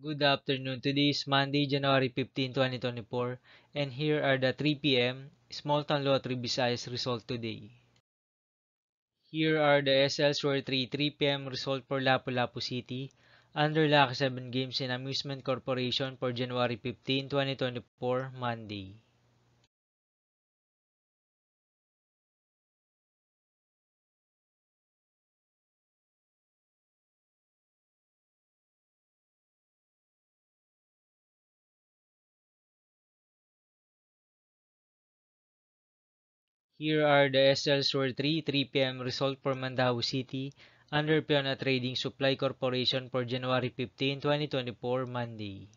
Good afternoon. Today is Monday, January 15, 2024, and here are the 3 p.m. Small Town Lottery Visayas result today. Here are the SL's Lottery 3 p.m. result for Lapu-Lapu City, under Lucky 7 Games and Amusement Corporation for January 15, 2024, Monday. Here are the SL's Lottery 3 p.m. result for Mandaue City, under Piona Trading Supply Corporation for January 15, 2024, Monday.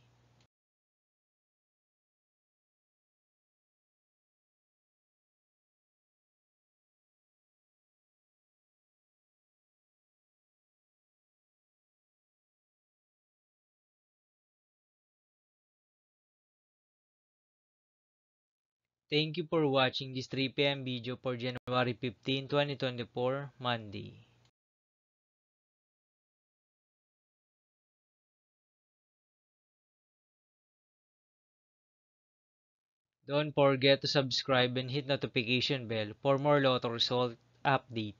Thank you for watching this 3 p.m. video for January 15, 2024, Monday. Don't forget to subscribe and hit notification bell for more lotto result update.